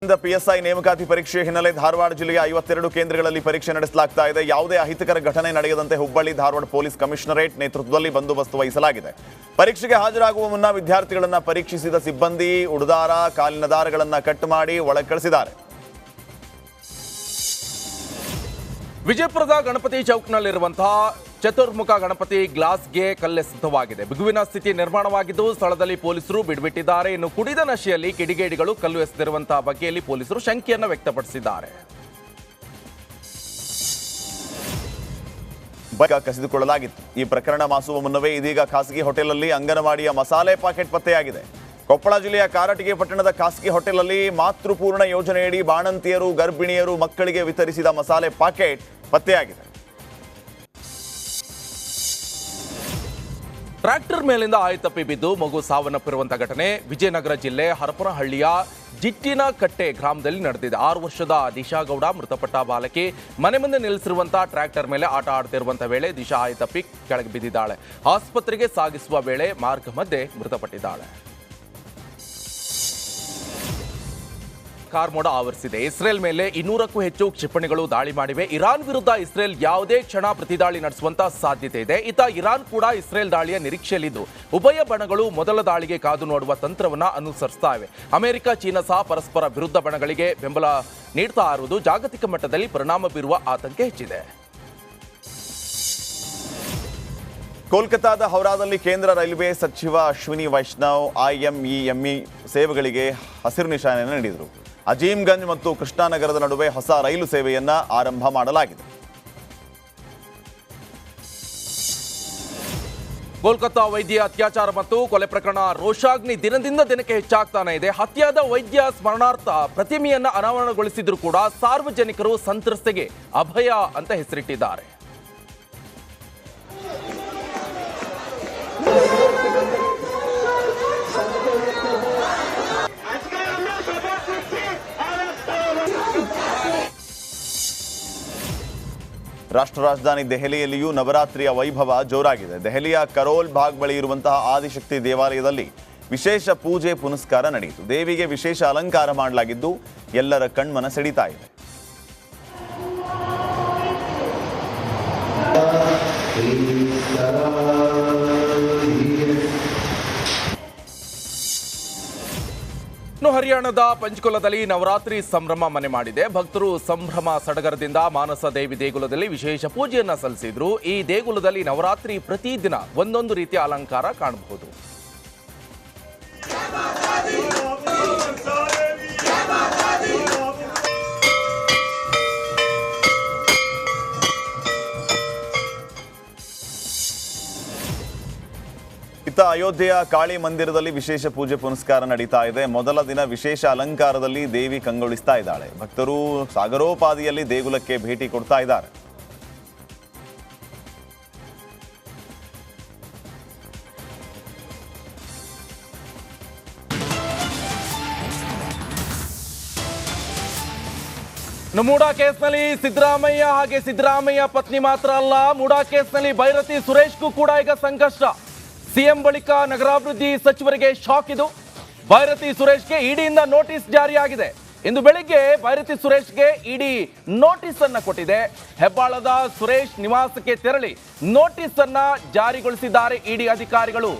PSI ನೇಮಕಾತಿ ಪರೀಕ್ಷೆ ಹಿನ್ನೆಲೆ ಧಾರವಾಡ ಜಿಲ್ಲೆಯ 52 ಕೇಂದ್ರಗಳಲ್ಲಿ ಪರೀಕ್ಷೆ ನಡೆಸಲಾಗ್ತಾ ಇದೆ. ಯಾವುದೇ ಅಹಿತಕರ ಘಟನೆ ನಡೆಯದಂತೆ ಹುಬ್ಬಳ್ಳಿ ಧಾರವಾಡ ಪೊಲೀಸ್ ಕಮಿಷನರೇಟ್ ನೇತೃತ್ವದಲ್ಲಿ ಬಂದೋಬಸ್ತ್ ವಹಿಸಲಾಗಿದೆ. ಪರೀಕ್ಷೆಗೆ ಹಾಜರಾಗುವ ಮುನ್ನ ವಿದ್ಯಾರ್ಥಿಗಳನ್ನು ಪರೀಕ್ಷಿಸಿದ ಸಿಬ್ಬಂದಿ ಉಡುದಾರ, ಕಾಲಿನ ದಾರಗಳನ್ನು ಕಟ್ ಮಾಡಿ ಒಳಗೆ ಕಳಿಸಿದ್ದಾರೆ. ವಿಜಯಪುರದ ಗಣಪತಿ ಚೌಕ್ನಲ್ಲಿರುವಂತಹ ಚತುರ್ಮುಖ ಗಣಪತಿ ಗ್ಲಾಸ್ಗೆ ಕಲ್ಲೆಸೆತವಾಗಿದೆ. ಬಿಗುವಿನ ಸ್ಥಿತಿ ನಿರ್ಮಾಣವಾಗಿದ್ದು ಸ್ಥಳದಲ್ಲಿ ಪೊಲೀಸರು ಬಿಡುಬಿಟ್ಟಿದ್ದಾರೆ. ಇನ್ನು ಕುಡಿದ ನಶೆಯಲ್ಲಿ ಕಿಡಿಗೇಡಿಗಳು ಕಲ್ಲು ಎಸೆದಿರುವಂತಹ ಬಗ್ಗೆಯಲ್ಲಿ ಪೊಲೀಸರು ಶಂಕೆಯನ್ನು ವ್ಯಕ್ತಪಡಿಸಿದ್ದಾರೆ. ಬೈಕ್ ಕಸಿದುಕೊಳ್ಳಲಾಗಿತ್ತು. ಈ ಪ್ರಕರಣ ಮಾಸುವ ಮುನ್ನವೇ ಇದೀಗ ಖಾಸಗಿ ಹೋಟೆಲ್ನಲ್ಲಿ ಅಂಗನವಾಡಿಯ ಮಸಾಲೆ ಪಾಕೆಟ್ ಪತ್ತೆಯಾಗಿದೆ. ಕೊಪ್ಪಳ ಜಿಲ್ಲೆಯ ಕಾರಟಗಿ ಪಟ್ಟಣದ ಖಾಸಗಿ ಹೋಟೆಲ್ನಲ್ಲಿ ಮಾತೃಪೂರ್ಣ ಯೋಜನೆಯಡಿ ಬಾಣಂತಿಯರು, ಗರ್ಭಿಣಿಯರು, ಮಕ್ಕಳಿಗೆ ವಿತರಿಸಿದ ಮಸಾಲೆ ಪಾಕೆಟ್ ಪತ್ತೆಯಾಗಿದೆ. ಟ್ರ್ಯಾಕ್ಟರ್ ಮೇಲಿಂದ ಆಯತಪ್ಪಿ ಬಿದ್ದು ಮಗು ಸಾವನ್ನಪ್ಪಿರುವಂತಹ ಘಟನೆ ವಿಜಯನಗರ ಜಿಲ್ಲೆ ಹರಪನಹಳ್ಳಿಯ ಜಿಟ್ಟಿನಕಟ್ಟೆ ಗ್ರಾಮದಲ್ಲಿ ನಡೆದಿದೆ. 6 ವರ್ಷದ ದಿಶಾ ಗೌಡ ಮೃತಪಟ್ಟ ಬಾಲಕಿ ಮನೆ ಮುಂದೆ ನಿಲ್ಲಿಸಿರುವಂತಹ ಟ್ರ್ಯಾಕ್ಟರ್ ಮೇಲೆ ಆಟ ಆಡ್ತಿರುವಂತಹ ವೇಳೆ ದಿಶಾ ಆಯತಪ್ಪಿ ಕೆಳಗೆ ಬಿದ್ದಿದ್ದಾಳೆ. ಆಸ್ಪತ್ರೆಗೆ ಸಾಗಿಸುವ ವೇಳೆ ಮಾರ್ಗ ಮಧ್ಯೆ ಮೃತಪಟ್ಟಿದ್ದಾಳೆ. ಕಾರ್ಮೋಡ ಆವರಿಸಿದೆ. ಇಸ್ರೇಲ್ ಮೇಲೆ 200ಕ್ಕೂ ಹೆಚ್ಚು ಕ್ಷಿಪಣಿಗಳು ದಾಳಿ ಮಾಡಿವೆ. ಇರಾನ್ ವಿರುದ್ಧ ಇಸ್ರೇಲ್ ಯಾವುದೇ ಕ್ಷಣ ಪ್ರತಿದಾಳಿ ನಡೆಸುವಂತ ಸಾಧ್ಯತೆ ಇದೆ. ಇತ್ತ ಇರಾನ್ ಕೂಡ ಇಸ್ರೇಲ್ ದಾಳಿಯ ನಿರೀಕ್ಷೆಯಲ್ಲಿದ್ದು ಉಭಯ ಬಣಗಳು ಮೊದಲ ದಾಳಿಗೆ ಕಾದು ನೋಡುವ ತಂತ್ರವನ್ನ ಅನುಸರಿಸ್ತಾ ಇವೆ. ಅಮೆರಿಕ, ಚೀನಾ ಸಹ ಪರಸ್ಪರ ವಿರುದ್ಧ ಬಣಗಳಿಗೆ ಬೆಂಬಲ ನೀಡ್ತಾ ಇರುವುದು ಜಾಗತಿಕ ಮಟ್ಟದಲ್ಲಿ ಪರಿಣಾಮ ಬೀರುವ ಆತಂಕ ಹೆಚ್ಚಿದೆ. ಕೋಲ್ಕತಾದ ಹೌರಾದಲ್ಲಿ ಕೇಂದ್ರ ರೈಲ್ವೆ ಸಚಿವ ಅಶ್ವಿನಿ ವೈಷ್ಣವ್ IMEME ಸೇವೆಗಳಿಗೆ ಹಸಿರು ನಿಶಾನೆಯನ್ನು ನೀಡಿದರು. ಅಜೀಮ್ಗಂಜ್ ಮತ್ತು ಕೃಷ್ಣಾನಗರದ ನಡುವೆ ಹೊಸ ರೈಲು ಸೇವೆಯನ್ನ ಆರಂಭ ಮಾಡಲಾಗಿದೆ. ಕೋಲ್ಕತಾ ವೈದ್ಯ ಅತ್ಯಾಚಾರ ಮತ್ತು ಕೊಲೆ ಪ್ರಕರಣ ರೋಷಾಗ್ನಿ ದಿನದಿಂದ ದಿನಕ್ಕೆ ಹೆಚ್ಚಾಗ್ತಾನೆ ಇದೆ. ಹತ್ಯೆಯಾದ ವೈದ್ಯ ಸ್ಮರಣಾರ್ಥ ಪ್ರತಿಮೆಯನ್ನ ಅನಾವರಣಗೊಳಿಸಿದ್ರು ಕೂಡ ಸಾರ್ವಜನಿಕರು ಸಂತ್ರಸ್ತೆಗೆ ಅಭಯ ಅಂತ ಹೆಸರಿಟ್ಟಿದ್ದಾರೆ. ರಾಷ್ಟ್ರ ರಾಜಧಾನಿ ದೆಹಲಿಯಲ್ಲಿಯೂ ನವರಾತ್ರಿಯ ವೈಭವ ಜೋರಾಗಿದೆ. ದೆಹಲಿಯ ಕರೋಲ್ ಬಾಗ್ ಬಳಿ ಇರುವಂತಹ ಆದಿಶಕ್ತಿ ದೇವಾಲಯದಲ್ಲಿ ವಿಶೇಷ ಪೂಜೆ ಪುನಸ್ಕಾರ ನಡೆಯಿತು. ದೇವಿಗೆ ವಿಶೇಷ ಅಲಂಕಾರ ಮಾಡಲಾಗಿದ್ದು ಎಲ್ಲರ ಕಣ್ಮನ ಸೆಳೀತಾ ಇದೆ. ಇನ್ನು ಹರಿಯಾಣದ ಪಂಚಕುಲದಲ್ಲಿ ನವರಾತ್ರಿ ಸಂಭ್ರಮ ಮನೆ ಮಾಡಿದೆ. ಭಕ್ತರು ಸಂಭ್ರಮ ಸಡಗರದಿಂದ ಮಾನಸ ದೇವಿ ದೇಗುಲದಲ್ಲಿ ವಿಶೇಷ ಪೂಜೆಯನ್ನ ಸಲ್ಲಿಸಿದ್ರು. ಈ ದೇಗುಲದಲ್ಲಿ ನವರಾತ್ರಿ ಪ್ರತಿದಿನ ಒಂದೊಂದು ರೀತಿಯ ಅಲಂಕಾರ ಕಾಣಬಹುದು. ಇತ್ತ ಅಯೋಧ್ಯೆಯ ಕಾಳಿ ಮಂದಿರದಲ್ಲಿ ವಿಶೇಷ ಪೂಜೆ ಪುನಸ್ಕಾರ ನಡೀತಾ ಇದೆ. ಮೊದಲ ದಿನ ವಿಶೇಷ ಅಲಂಕಾರದಲ್ಲಿ ದೇವಿ ಕಂಗೊಳಿಸ್ತಾ ಇದ್ದಾಳೆ. ಭಕ್ತರು ಸಾಗರೋಪಾದಿಯಲ್ಲಿ ದೇಗುಲಕ್ಕೆ ಭೇಟಿ ಕೊಡ್ತಾ ಇದ್ದಾರೆ. ಮೂಡಾ ಕೇಸ್ನಲ್ಲಿ ಸಿದ್ದರಾಮಯ್ಯ ಹಾಗೆ ಸಿದ್ದರಾಮಯ್ಯ ಪತ್ನಿ ಮಾತ್ರ ಅಲ್ಲ, ಮೂಡಾ ಕೇಸ್ನಲ್ಲಿ ಭೈರತಿ ಸುರೇಶ್ಗೂ ಕೂಡ ಈಗ ಸಂಕಷ್ಟ. ಸಿಎಂ ಬಳಿಕ ನಗರಾಭಿವೃದ್ಧಿ ಸಚಿವರಿಗೆ ಶಾಕ್ ಇದು. ಭೈರತಿ ಸುರೇಶ್ಗೆ ಇಡಿಯಿಂದ ನೋಟಿಸ್ ಜಾರಿಯಾಗಿದೆ. ಇಂದು ಬೆಳಿಗ್ಗೆ ಭೈರತಿ ಸುರೇಶ್ಗೆ ಇಡಿ ನೋಟಿಸ್ ಅನ್ನ ಕೊಟ್ಟಿದೆ. ಹೆಬ್ಬಾಳದ ಸುರೇಶ್ ನಿವಾಸಕ್ಕೆ ತೆರಳಿ ನೋಟಿಸ್ ಅನ್ನ ಜಾರಿಗೊಳಿಸಿದ್ದಾರೆ ಇಡಿ ಅಧಿಕಾರಿಗಳು.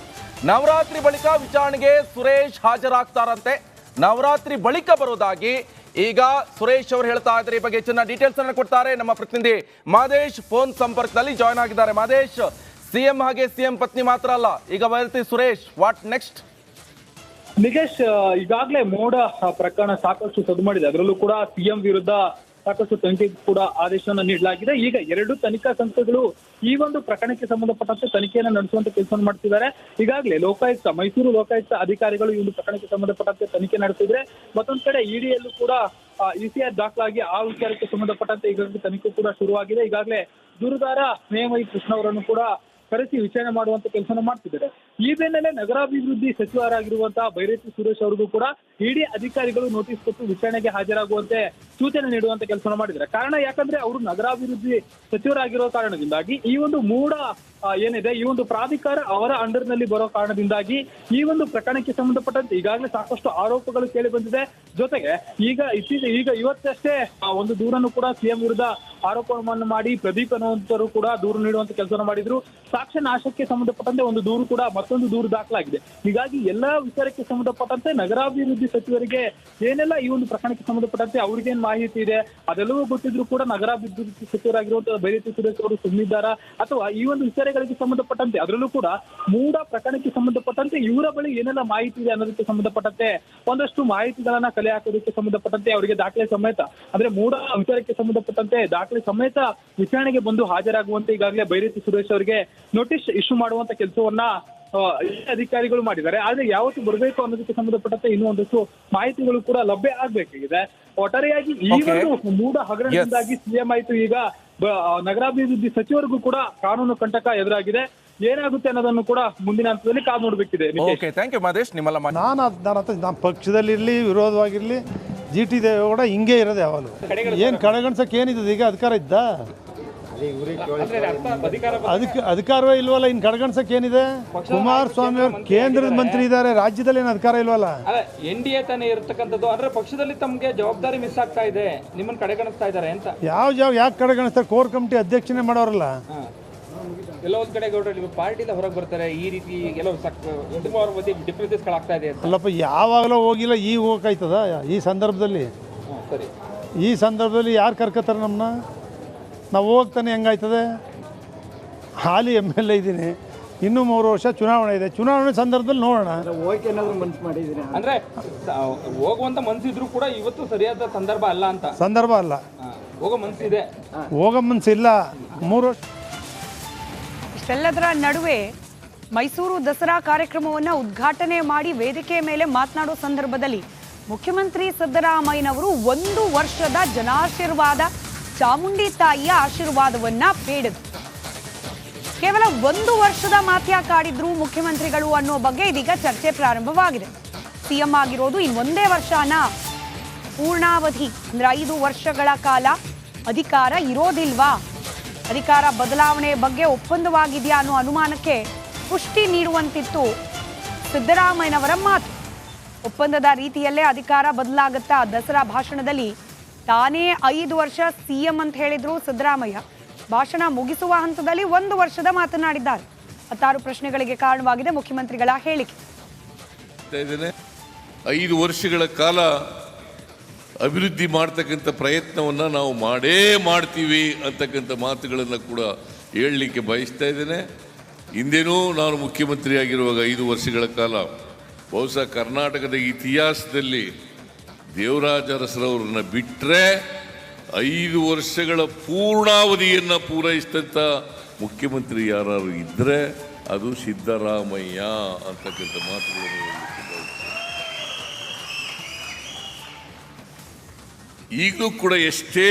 ನವರಾತ್ರಿ ಬಳಿಕ ವಿಚಾರಣೆಗೆ ಸುರೇಶ್ ಹಾಜರಾಗ್ತಾರಂತೆ. ನವರಾತ್ರಿ ಬಳಿಕ ಬರೋದಾಗಿ ಈಗ ಸುರೇಶ್ ಅವರು ಹೇಳ್ತಾ ಇದ್ದಾರೆ. ಈ ಬಗ್ಗೆ ಹೆಚ್ಚಿನ ಡೀಟೇಲ್ಸ್ ಅನ್ನು ಕೊಡ್ತಾರೆ ನಮ್ಮ ಪ್ರತಿನಿಧಿ ಮಾದೇಶ್ ಫೋನ್ ಸಂಪರ್ಕದಲ್ಲಿ ಜಾಯ್ನ್ ಆಗಿದ್ದಾರೆ. ಮಾದೇಶ್, ಸಿಎಂ ಹಾಗೆ ಸಿಎಂ ಪತ್ನಿ ಮಾತ್ರ ಅಲ್ಲ, ಈಗ ಭೈರತಿ ಸುರೇಶ್, ವಾಟ್ ನೆಕ್ಸ್ಟ್? ನಿಗೇಶ್, ಈಗಾಗಲೇ ಮೋಡ ಪ್ರಕರಣ ಸಾಕಷ್ಟು ಸದ್ದು ಮಾಡಿದೆ. ಅದರಲ್ಲೂ ಕೂಡ ಸಿಎಂ ವಿರುದ್ಧ ಸಾಕಷ್ಟು ತನಿಖೆಗೆ ಕೂಡ ಆದೇಶವನ್ನು ನೀಡಲಾಗಿದೆ. ಈಗ 2 ತನಿಖಾ ಸಂಸ್ಥೆಗಳು ಈ ಒಂದು ಪ್ರಕರಣಕ್ಕೆ ಸಂಬಂಧಪಟ್ಟಂತೆ ತನಿಖೆಯನ್ನು ನಡೆಸುವಂತ ಕೆಲಸವನ್ನು ಮಾಡ್ತಿದ್ದಾರೆ. ಈಗಾಗಲೇ ಲೋಕಾಯುಕ್ತ, ಮೈಸೂರು ಲೋಕಾಯುಕ್ತ ಅಧಿಕಾರಿಗಳು ಈ ಒಂದು ಪ್ರಕರಣಕ್ಕೆ ಸಂಬಂಧಪಟ್ಟಂತೆ ತನಿಖೆ ನಡೆಸಿದ್ರೆ, ಮತ್ತೊಂದು ಕಡೆ ಇಡಿಯಲ್ಲೂ ಕೂಡ ECR ದಾಖಲಾಗಿ ಆ ವಿಚಾರಕ್ಕೆ ಸಂಬಂಧಪಟ್ಟಂತೆ ಈಗಾಗಲೇ ತನಿಖೆ ಕೂಡ ಶುರುವಾಗಿದೆ. ಈಗಾಗಲೇ ದೂರುದಾರ ಸ್ನೇಹಮಯಿ ಕೃಷ್ಣ ಅವರನ್ನು ಕೂಡ ಕರೆಸಿ ವಿಚಾರಣೆ ಮಾಡುವಂತ ಕೆಲಸನ ಮಾಡ್ತಿದ್ದಾರೆ. ಈ ಬೆನ್ನಲ್ಲೇ ನಗರಾಭಿವೃದ್ಧಿ ಸಚಿವರಾಗಿರುವಂತಹ ಬೈರತಿ ಸುರೇಶ್ ಅವರಿಗೂ ಕೂಡ ಇಡಿ ಅಧಿಕಾರಿಗಳು ನೋಟಿಸ್ ಕೊಟ್ಟು ವಿಚಾರಣೆಗೆ ಹಾಜರಾಗುವಂತೆ ಸೂಚನೆ ನೀಡುವಂತ ಕೆಲಸ ಮಾಡಿದ್ದಾರೆ. ಕಾರಣ ಯಾಕಂದ್ರೆ ಅವರು ನಗರಾಭಿವೃದ್ಧಿ ಸಚಿವರಾಗಿರೋ ಕಾರಣದಿಂದಾಗಿ ಈ ಒಂದು ಮೂಡ ಏನಿದೆ, ಈ ಒಂದು ಪ್ರಾಧಿಕಾರ ಅವರ ಅಂಡರ್ ನಲ್ಲಿ ಬರೋ ಕಾರಣದಿಂದಾಗಿ ಈ ಒಂದು ಪ್ರಕರಣಕ್ಕೆ ಸಂಬಂಧಪಟ್ಟಂತೆ ಈಗಾಗಲೇ ಸಾಕಷ್ಟು ಆರೋಪಗಳು ಕೇಳಿ ಬಂದಿದೆ. ಜೊತೆಗೆ ಈಗ ಇವತ್ತಷ್ಟೇ ಒಂದು ದೂರನ್ನು ಕೂಡ ಸಿಎಂ ವಿರುದ್ಧ ಆರೋಪವನ್ನು ಮಾಡಿ ಪ್ರದೀಪ್ ಅನ್ನುವಂತರು ಕೂಡ ದೂರು ನೀಡುವಂತ ಕೆಲಸ ಮಾಡಿದ್ರು. ಸಾಕ್ಷ್ಯ ನಾಶಕ್ಕೆ ಸಂಬಂಧಪಟ್ಟಂತೆ ಒಂದು ದೂರು ಕೂಡ ಮತ್ತೊಂದು ದೂರು ದಾಖಲಾಗಿದೆ. ಹೀಗಾಗಿ ಎಲ್ಲಾ ವಿಚಾರಕ್ಕೆ ಸಂಬಂಧಪಟ್ಟಂತೆ ನಗರಾಭಿವೃದ್ಧಿ ಸಚಿವರಿಗೆ ಏನೆಲ್ಲ ಈ ಒಂದು ಪ್ರಕರಣಕ್ಕೆ ಸಂಬಂಧಪಟ್ಟಂತೆ ಅವ್ರಿಗೇನ್ ಮಾಹಿತಿ ಇದೆ ಅದೆಲ್ಲವೂ ಗೊತ್ತಿದ್ರು ಕೂಡ ನಗರಾಭಿವೃದ್ಧಿ ಸಚಿವರಾಗಿರುವಂತಹ ಬೈರತಿ ಸುರೇಶ್ ಅವರು ಸುಮ್ಮನಿದ್ದಾರಾ, ಅಥವಾ ಈ ಒಂದು ವಿಚಾರಗಳಿಗೆ ಸಂಬಂಧಪಟ್ಟಂತೆ ಅದರಲ್ಲೂ ಕೂಡ ಮೂಡ ಪ್ರಕರಣಕ್ಕೆ ಸಂಬಂಧಪಟ್ಟಂತೆ ಇವರ ಬಳಿ ಏನೆಲ್ಲ ಮಾಹಿತಿ ಇದೆ ಅನ್ನೋದಕ್ಕೆ ಸಂಬಂಧಪಟ್ಟಂತೆ ಒಂದಷ್ಟು ಮಾಹಿತಿಗಳನ್ನ ಕಲೆ ಹಾಕೋದಕ್ಕೆ ಸಂಬಂಧಪಟ್ಟಂತೆ ಅವರಿಗೆ ದಾಖಲೆ ಸಮೇತ ಅಂದ್ರೆ ಮೂಡ ವಿಚಾರಕ್ಕೆ ಸಂಬಂಧಪಟ್ಟಂತೆ ದಾಖಲೆ ಸಮೇತ ವಿಚಾರಣೆಗೆ ಬಂದು ಹಾಜರಾಗುವಂತೆ ಈಗಾಗಲೇ ಬೈರತಿ ಸುರೇಶ್ ಅವರಿಗೆ ನೋಟಿಸ್ ಇಶ್ಯೂ ಮಾಡುವಂತ ಕೆಲಸವನ್ನ ಅಧಿಕಾರಿಗಳು ಮಾಡಿದ್ದಾರೆ. ಆದ್ರೆ ಯಾವತ್ತು ಬರಬೇಕು ಅನ್ನೋದಕ್ಕೆ ಸಂಬಂಧಪಟ್ಟಂತೆ ಇನ್ನೂ ಒಂದಷ್ಟು ಮಾಹಿತಿಗಳು ಕೂಡ ಲಭ್ಯ ಆಗ್ಬೇಕಾಗಿದೆ. ಒಟ್ಟಾರೆಯಾಗಿ ಈ ಒಂದು ಮೂಡ ಹಗರಣದಿಂದಾಗಿ ಸಿಎಂ ಆಯ್ತು, ಈಗ ನಗರಾಭಿವೃದ್ಧಿ ಸಚಿವರಿಗೂ ಕೂಡ ಕಾನೂನು ಕಂಟಕ ಎದುರಾಗಿದೆ. ಏನಾಗುತ್ತೆ ಅನ್ನೋದನ್ನು ಕೂಡ ಮುಂದಿನ ಹಂತದಲ್ಲಿ ಕಾದು ನೋಡ್ಬೇಕಿದೆ. ನಾನು ಪಕ್ಷದಲ್ಲಿರ್ಲಿ ವಿರೋಧವಾಗಿರ್ಲಿ GT ದೇವೇಗೌಡ ಹಿಂಗೆ ಇರೋದು ಯಾವಾಗಲೂ. ಏನು ಕಡೆಗಣಿಸಕ್ಕೆ ಏನಿದೆ, ಈಗ ಅಧಿಕಾರ ಇದ್ದ ಅಧಿಕಾರವೇ ಇಲ್ವಲ್ಲ, ಇನ್ನು ಕಡೆಗಣಿಸಕ್ಕೆ ಏನಿದೆ? ಕುಮಾರಸ್ವಾಮಿ ಅವರು ಕೇಂದ್ರದ ಮಂತ್ರಿ ಇದ್ದಾರೆ, ರಾಜ್ಯದಲ್ಲಿ ಏನು ಅಧಿಕಾರ ಇಲ್ವಲ್ಲ. NDA ತಾನೇ ಇರತಕ್ಕಂಥದ್ದು, ಅಂದ್ರೆ ಪಕ್ಷದಲ್ಲಿ ತಮಗೆ ಜವಾಬ್ದಾರಿ ಮಿಸ್ ಆಗ್ತಾ ಇದೆ, ನಿಮ್ಮನ್ನ ಕಡೆಗಣಿಸ್ತಾ ಇದ್ದಾರೆ ಅಂತ. ಯಾಕೆ ಕಡೆಗಣಿಸ್ತಾರೆ? Core committee ಅಧ್ಯಕ್ಷನೇ ಮಾಡೋರಲ್ಲ. ಎಲ್ಲೋ ಒಂದ್ ಕಡೆ ಗೌಡ್ರು ಪಾರ್ಟಿಯಿಂದ ಹೊರಗೆ ಬರ್ತಾರೆ, ಈ ರೀತಿ ಎಲ್ಲೋ ಅವ್ರ ಮಧ್ಯೆ ಡಿಫ್ರೆನ್ಸಸ್ಗಳಾಗ್ತಾ ಇದೆ ಅಲ್ಲಪ್ಪ. ಯಾವಾಗಲೂ ಹೋಗಿಲ್ಲ, ಈಗ ಹೋಗಕ್ಕಾಯ್ತದ? ಈ ಸಂದರ್ಭದಲ್ಲಿ ಸರಿ, ಈ ಸಂದರ್ಭದಲ್ಲಿ ಯಾರು ಕರ್ಕೋತಾರೆ ನಮ್ಮನ್ನ? ನಾವು ಹೋಗ್ತಾನೆ ಹೆಂಗಾಯ್ತದೆ? ಹಾಲಿ MLA ಇದ್ದೀನಿ, ಇನ್ನೂ 3 ವರ್ಷ ಚುನಾವಣೆ ಇದೆ. ಚುನಾವಣೆ ಸಂದರ್ಭದಲ್ಲಿ ನೋಡೋಣ. ಅಂದ್ರೆ ಹೋಗುವಂತ ಮನ್ಸಿದ್ರು ಕೂಡ ಇವತ್ತು ಸರಿಯಾದ ಸಂದರ್ಭ ಅಲ್ಲ ಅಂತ. ಸಂದರ್ಭ ಅಲ್ಲ, ಹೋಗೋ ಮನ್ಸಿದೆ, ಹೋಗೋ ಮನ್ಸಿಲ್ಲ. 3 ವರ್ಷ. ಇಷ್ಟೆಲ್ಲದರ ನಡುವೆ ಮೈಸೂರು ದಸರಾ ಕಾರ್ಯಕ್ರಮವನ್ನು ಉದ್ಘಾಟನೆ ಮಾಡಿ ವೇದಿಕೆಯ ಮೇಲೆ ಮಾತನಾಡೋ ಸಂದರ್ಭದಲ್ಲಿ ಮುಖ್ಯಮಂತ್ರಿ ಸಿದ್ದರಾಮಯ್ಯನವರು 1 ವರ್ಷದ ಜನಾಶೀರ್ವಾದ, ಚಾಮುಂಡಿ ತಾಯಿಯ ಆಶೀರ್ವಾದವನ್ನ ಬೇಡಿದ್ರು. ಕೇವಲ 1 ವರ್ಷದ ಮಾತ್ಯಾಕಾಡಿದ್ರು ಮುಖ್ಯಮಂತ್ರಿಗಳು ಅನ್ನೋ ಬಗ್ಗೆ ಇದೀಗ ಚರ್ಚೆ ಪ್ರಾರಂಭವಾಗಿದೆ. ಸಿಎಂ ಆಗಿರೋದು ಇನ್ನೊಂದೇ ವರ್ಷನ, ಪೂರ್ಣಾವಧಿ ಅಂದ್ರೆ 5 ವರ್ಷಗಳ ಕಾಲ ಅಧಿಕಾರ ಇರೋದಿಲ್ವಾ? ಅಧಿಕಾರ ಬದಲಾವಣೆ ಬಗ್ಗೆ ಒಪ್ಪಂದವಾಗಿದೆಯಾ ಅನ್ನೋ ಅನುಮಾನಕ್ಕೆ ಪುಷ್ಟಿ ನೀಡುವಂತಿತ್ತು ಸಿದ್ದರಾಮಯ್ಯನವರ ಮಾತು. ಒಪ್ಪಂದದ ರೀತಿಯಲ್ಲೇ ಅಧಿಕಾರ ಬದಲಾಗುತ್ತಾ? ದಸರಾ ಭಾಷಣದಲ್ಲಿ ತಾನೇ 5 ವರ್ಷ ಸಿಎಂ ಅಂತ ಹೇಳಿದ್ರು ಸಿದ್ದರಾಮಯ್ಯ. ಭಾಷಣ ಮುಗಿಸುವ ಹಂತದಲ್ಲಿ 1 ವರ್ಷದ ಮಾತನಾಡಿದ್ದಾರೆ. 16 ಪ್ರಶ್ನೆಗಳಿಗೆ ಕಾರಣವಾಗಿದೆ ಮುಖ್ಯಮಂತ್ರಿಗಳ ಹೇಳಿಕೆ. 5 ವರ್ಷಗಳ ಕಾಲ ಅಭಿವೃದ್ಧಿ ಮಾಡ್ತಕ್ಕಂಥ ಪ್ರಯತ್ನವನ್ನು ನಾವು ಮಾಡೇ ಮಾಡ್ತೀವಿ ಅಂತಕ್ಕಂಥ ಮಾತುಗಳನ್ನು ಕೂಡ ಹೇಳಲಿಕ್ಕೆ ಬಯಸ್ತಾ ಇದ್ದೇನೆ. ಹಿಂದೇನೂ ನಾನು ಮುಖ್ಯಮಂತ್ರಿ ಆಗಿರುವಾಗ 5 ವರ್ಷಗಳ ಕಾಲ ಬಹುಶಃ ಕರ್ನಾಟಕದ ಇತಿಹಾಸದಲ್ಲಿ ದೇವರಾಜ ಅರಸರವ್ರನ್ನ ಬಿಟ್ಟರೆ 5 ವರ್ಷಗಳ ಪೂರ್ಣಾವಧಿಯನ್ನು ಪೂರೈಸಿದಂಥ ಮುಖ್ಯಮಂತ್ರಿ ಯಾರು ಇದ್ದರೆ ಅದು ಸಿದ್ದರಾಮಯ್ಯ ಅಂತಕ್ಕಂಥ ಮಾತುಗಳನ್ನು ಈಗಲೂ ಕೂಡ ಎಷ್ಟೇ